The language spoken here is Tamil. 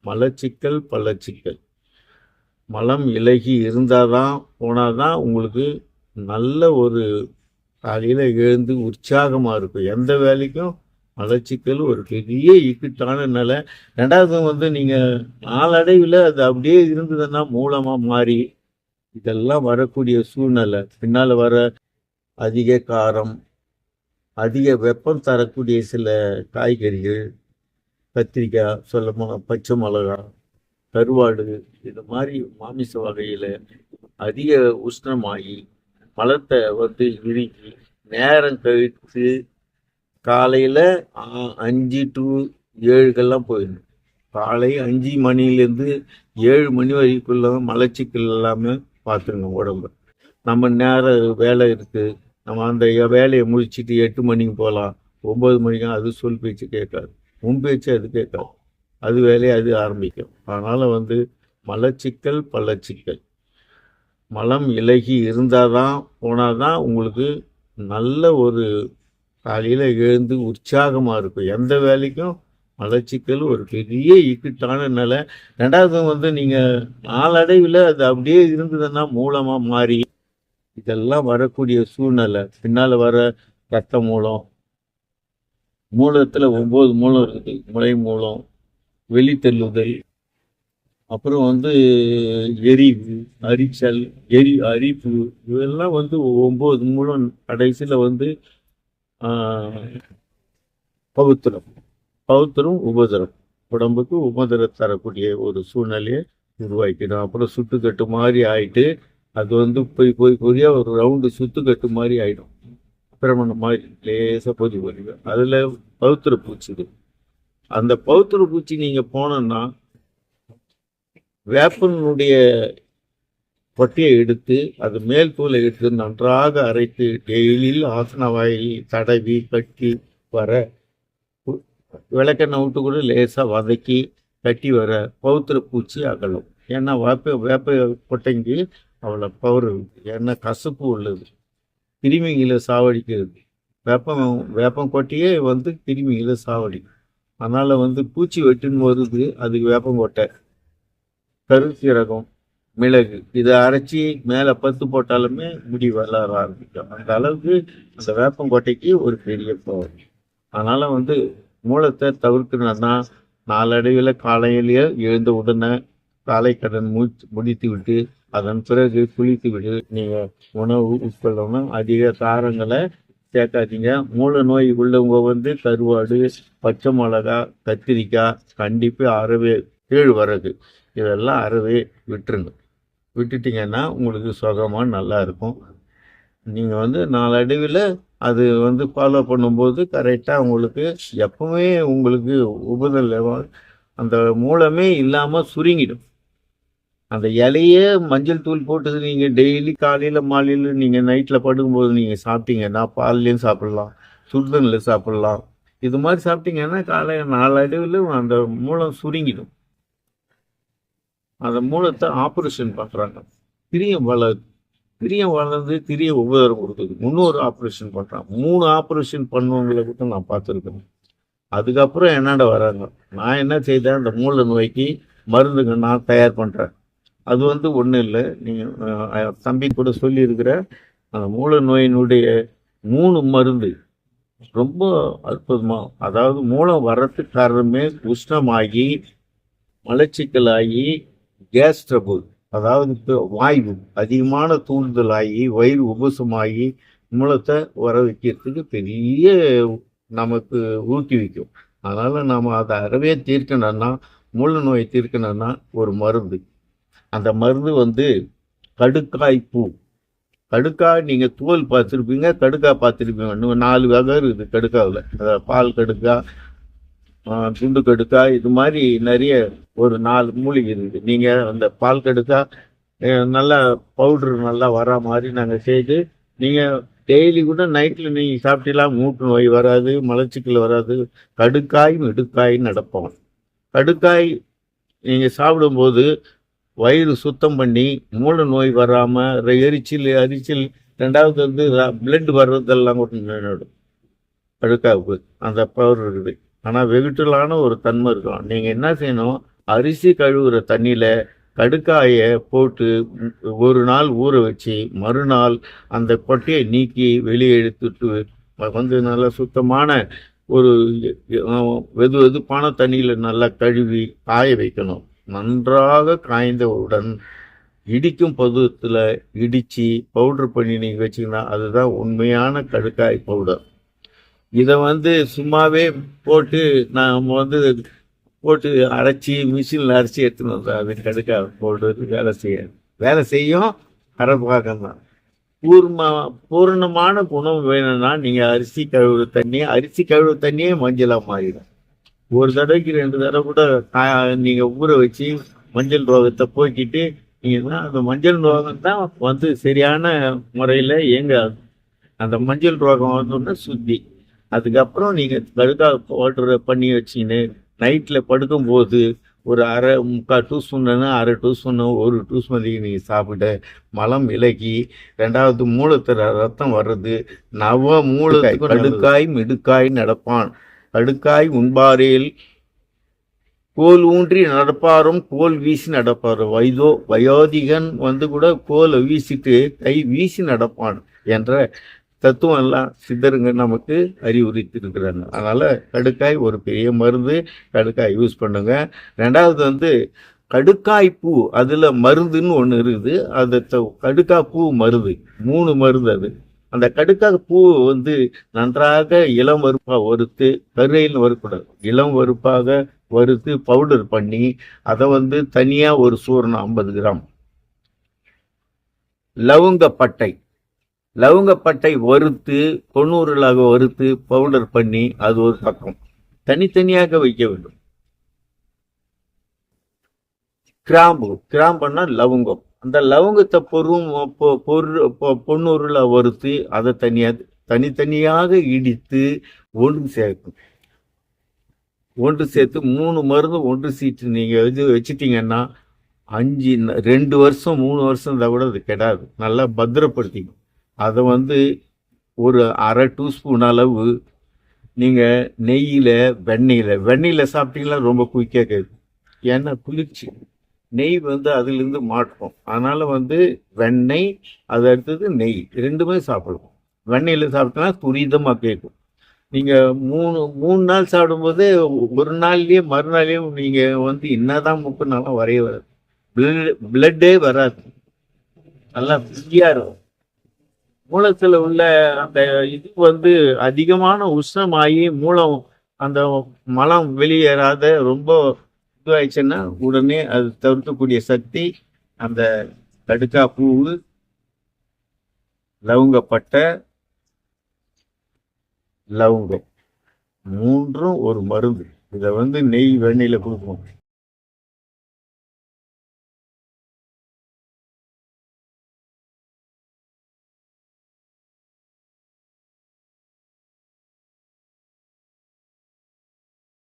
மலச்சிக்கல் பள்ளச்சிக்கல். மலம் இளகி இருந்தால் தான் போனால் தான் உங்களுக்கு நல்ல ஒரு காலையில் எழுந்து உற்சாகமாக இருக்கும். எந்த வேலைக்கும் மலச்சிக்கல் ஒரு பெரிய இக்கட்டான நிலை. ரெண்டாவது நீங்கள் நாளடைவில் அது அப்படியே இருந்ததுன்னா மூலமாக மாறி இதெல்லாம் வரக்கூடிய சூழ்நிலை. பின்னால் வர அதிக காரம், அதிக வெப்பம் தரக்கூடிய சில காய்கறிகள், கத்திரிக்காய், சொல்ல பச்சை மிளகா, கருவாடு, இது மாதிரி மாமிச வகையில் அதிக உஷ்ணமாகி மலத்தை இறுக்கி நேரம் கழித்து காலையில் 5 to 7 போயிடணும். காலை 5 மணிலேருந்து 7 மணி வரைக்குள்ள மலச்சிக்கல் எல்லாமே பார்த்துருங்க உடம்பு. நம்ம நேரம் வேலை இருக்குது, நம்ம அந்த வேலையை முடிச்சுட்டு 8 மணிக்கு போகலாம், 9 மணிக்கு அது சொல் பேச்சு கேட்காது, உன் பேச்சு அது கேட்காது, அது வேலையை அது ஆரம்பிக்கும். அதனால் மலச்சிக்கல் பள்ளச்சிக்கல். மலம் இளகி இருந்தால் தான் போனால் தான் உங்களுக்கு நல்ல ஒரு காலையில் எழுந்து உற்சாகமாக இருக்கும். எந்த வேலைக்கும் மலச்சிக்கல் ஒரு பெரிய இக்கட்டான நிலை. ரெண்டாவது நீங்கள் நாளடைவில் அது அப்படியே இருந்ததுன்னா மூலமாக மாறி இதெல்லாம் வரக்கூடிய சூழ்நிலை. பின்னால் வர ரத்த மூலம், மூலத்தில் 9 மூலம் இருக்குது. முளை மூலம், வெளித்தள்ளுதல், அப்புறம் எரிவு, அரிச்சல், அரிப்பு, இதெல்லாம் 9 மூலம். கடைசியில் பௌத்திரம் உபதிரம், உடம்புக்கு உபதிரம் தரக்கூடிய ஒரு சூழ்நிலையை உருவாக்கிடும். அப்புறம் சுட்டுக்கட்டு மாதிரி ஆயிட்டு அது பொய்யா ஒரு ரவுண்டு சுத்துக்கட்டு மாதிரி ஆயிடும். பிரமணம் மாதிரி லேசாக பொதி வருவேன். அதில் பௌத்திர பூச்சி. அந்த பௌத்திர பூச்சி நீங்கள் போனோன்னா வேப்பனுடைய கொட்டையை எடுத்து அது மேல் தூளை எடுத்து நன்றாக அரைத்து டெய்லியில் ஆசன வாயில் தடவி கட்டி வர, விளக்கெண்ணெய் விட்டு கூட லேசாக வதக்கி கட்டி வர பௌத்திர பூச்சி அகலும். ஏன்னா வேப்ப கொட்டைக்கு அவ்வளோ பவர் இருக்குது. ஏன்னா கசப்பு உள்ளது, கிருமிகளை சாவடிக்கிறது. வேப்பம் கொட்டையே கிருமிகளை சாவடிக்கும். அதனால் பூச்சி வெட்டுன்னு வருது, அதுக்கு வேப்பங்கொட்டை, கருசீரகம், மிளகு இதை அரைச்சி மேலே பத்து போட்டாலுமே முடி வளர ஆரம்பிக்கும். அந்த அளவுக்கு அந்த வேப்பங்கொட்டைக்கு ஒரு பெரிய பவர். அதனால் மூலத்தை தவிர்க்கணும்னா நாளடைவில் காலையிலேயே எழுந்த உடனே காலை கடன் முடித்து விட்டு அதன் பிறகு குளித்து விட்டு நீங்கள் உணவு உட்கொள்ளணும். அதிக காரங்களை சேர்க்காதீங்க. மூல நோய் உள்ளவங்க கருவாடு, பச்சை மிளகா, கத்திரிக்காய், கண்டிப்பாக அறவே, கேழ்வரகு இதெல்லாம் அறவே விட்டுருங்க. விட்டுட்டிங்கன்னா உங்களுக்கு சுகமாக நல்லா இருக்கும். நீங்கள் நாளடைவில் அது ஃபாலோ பண்ணும்போது கரெக்டாக உங்களுக்கு எப்பவுமே உங்களுக்கு உபதல் அந்த மூலமே இல்லாமல் சுருங்கிடும். அந்த இலையே மஞ்சள் தூள் போட்டு நீங்கள் டெய்லி காலையில் மாலையில் நீங்கள் நைட்டில் படுக்கும்போது நீங்கள் சாப்பிட்டீங்கன்னா பால்லையும் சாப்பிட்லாம், சுடுதண்ணில் சாப்பிட்லாம். இது மாதிரி சாப்பிட்டீங்கன்னா நாளடைவில் அந்த மூலம் சுருங்கிடும். அந்த மூலத்தை ஆப்ரேஷன் பண்ணுறாங்க. பிரியம் வளர்ந்து திரிய உபதரம் கொடுக்குது. இன்னொரு ஆப்ரேஷன் பண்ணுறாங்க. 3 ஆப்ரேஷன் பண்ணுவவங்களை கூட நான் பார்த்துருக்கேன். அதுக்கப்புறம் என்னடா வராங்க. நான் என்ன செய்தேன், அந்த மூல நோய்க்கு மருந்துங்க நான் தயார் பண்ணுறேன். அது ஒன்றும் இல்லை, நீங்கள் தம்பி கூட சொல்லியிருக்கிற அந்த மூல நோயினுடைய 3 மருந்து ரொம்ப அற்புதமாக, அதாவது மூலம் வர்றதுக்கு காரணமே உஷ்ணமாகி, மலச்சிக்கலாகி, கேஸ் ட்ரபுள், அதாவது வாயு அதிகமான தூண்டுதலாகி வயிறு உபசமாகி மூலத்தை வர வைக்கிறதுக்கு பெரிய நமக்கு ஊக்குவிக்கும். அதனால் நாம் அதை அறவே தீர்க்கணும்னா, மூல நோயை தீர்க்கணும்னா ஒரு மருந்து. அந்த மருந்து கடுக்காய் பூ. கடுக்காய் நீங்கள் தோல் பார்த்துருப்பீங்க, கடுக்காய் பார்த்துருப்பீங்க. இன்னும் 4 வகை இருக்குது கடுக்காவில். பால் கடுக்காய், துண்டு கடுக்காய், இது மாதிரி நிறைய ஒரு 4 மூலிகை இருக்குது. நீங்கள் அந்த பால் கடுக்காய் நல்லா பவுட்ரு நல்லா வர மாதிரி நாங்கள் செய்து நீங்கள் டெய்லி கூட நைட்டில் நீங்கள் சாப்பிட்டீங்களா மூட்டு நோய் வராது, மலச்சிக்கல் வராது. கடுக்காய் மெடுக்காய்ன்னு நடப்போம். கடுக்காய் நீங்கள் சாப்பிடும்போது வயிறு சுத்தம் பண்ணி மூல நோய் வராமல் எரிச்சல், ரெண்டாவது பிளட் வர்றதெல்லாம் கூட நின்றுடும். கடுக்காவுக்கு அந்த பவர் இருக்குது. ஆனால் வெகுட்டலான ஒரு தன்மை இருக்கும். நீங்கள் என்ன செய்யணும், அரிசி கழுவுற தண்ணியில் கடுக்காயை போட்டு ஒரு நாள் ஊற வச்சு மறுநாள் அந்த கொட்டையை நீக்கி வெளியே எடுத்துட்டு வந்து நல்லா சுத்தமான ஒரு வெது வெதுப்பான தண்ணியில் நல்லா கழுவி காய வைக்கணும். நன்றாக காய்ந்தவுடன் இடிக்கும் பருவத்தில் இடித்து பவுட்ரு பண்ணி நீங்கள் வச்சிங்கன்னா அதுதான் உண்மையான கடுக்காய் பவுடர். இதை சும்மாவே போட்டு நாம் போட்டு அரைச்சி மிஷினில் அரைச்சி எடுத்துன்னு வந்தோம். அது கடுக்காய் பவுடர் வேலை செய்யும் கரப்பாக்கம் தான். பூர்ணமான குணம் வேணும்னா நீங்கள் அரிசி கழுவு தண்ணியே மஞ்சளாக மாறிடும். ஒரு தடவைக்கு 2 தடவை கூட நீங்கள் ஊற வச்சு மஞ்சள் ரோகத்தை போக்கிட்டு நீங்கன்னா அந்த மஞ்சள் ரோகம் தான் சரியான முறையில் இயங்காது. அந்த மஞ்சள் ரோகம் வந்தோன்னா சுத்தி. அதுக்கப்புறம் நீங்கள் கடுக்காய் பவுடரை பண்ணி வச்சின்னு நைட்டில் படுக்கும்போது ஒரு முக்கால் டூஸ்பூன் 1/2 டூஸ்பூன் 1 டூஸ்பூன் நீங்கள் சாப்பிட மலம் விலகி 2வது மூலத்தில் ரத்தம் வர்றது. நவ மூலத்தை கடுக்காய் மிடுக்காய் நடப்பான். கடுக்காய் உண்பாரேல் கோல் ஊன்றி நடப்பாரும் கோல் வீசி நடப்பாரும். வயோதிகன் கூட கோலை வீசிட்டு கை வீசி நடப்பான் என்ற தத்துவம் எல்லாம் சித்தருங்க நமக்கு அறிவுறுத்திருக்கிறாங்க. அதனால் கடுக்காய் ஒரு பெரிய மருந்து. கடுக்காய் யூஸ் பண்ணுங்க. 2வது கடுக்காய் பூ, அதில் மருந்துன்னு ஒன்று இருக்குது. அது கடுக்காய் பூ மருந்து, 3 மருந்து. அது அந்த கடுக்காய் பூ நன்றாக இளம் வறுப்பாக வறுத்து, கருணையில் வறுக்கூடாது, இளம் வறுப்பாக வறுத்து பவுடர் பண்ணி அதை தனியாக ஒரு சூரணம் 50 கிராம். லவங்கப்பட்டை வறுத்து 90 வறுத்து பவுடர் பண்ணி அது ஒரு பக்கம் தனித்தனியாக வைக்க வேண்டும். கிராம்புன்னா லவங்கம். அந்த லவங்கத்தை 90 வறுத்து அதை தனித்தனியாக இடித்து ஒன்று சேர்த்து 3 மருந்து ஒன்று சீட்டு நீங்கள் வச்சுட்டீங்கன்னா 2 வருஷம் 3 வருஷம் இருந்தால் கூட அது கெடாது. நல்லா பத்திரப்படுத்திக்கும். அதை ஒரு 1/2 டூஸ்பூன் அளவு நீங்கள் வெண்ணெயில் சாப்பிட்டீங்களா ரொம்ப குயிக்காக கேட்கும். ஏன்னா குளிர்ச்சி நெய் அதுலேருந்து மாட்டோம். அதனால் வெண்ணெய், அது அடுத்தது நெய், 2மே சாப்பிடலாம். வெண்ணெயில் சாப்பிட்டோன்னா துரிதமாக கேட்கும். நீங்கள் 3 நாள் சாப்பிடும்போது ஒரு நாள்லேயே மறுநாள்லேயும் நீங்கள் என்னதான் முக்குனாலும் வரைய வராது, பிளட்டே வராது, நல்லா ஃப்ரீயாக இருக்கும். மூலத்தில் உள்ள அந்த இது அதிகமான உஷ்ணமாகி மூலம் அந்த மலம் வெளியேறாத ரொம்ப இதுவாயிடுச்சுன்னா உடனே அது தவிர்க்கக்கூடிய சக்தி அந்த கடுக்காய் பூவு, லவங்கப்பட்டை, லவங்கம் 3ம் ஒரு மருந்து. இதை நெய் வெண்ணெயில் கொடுப்போம்.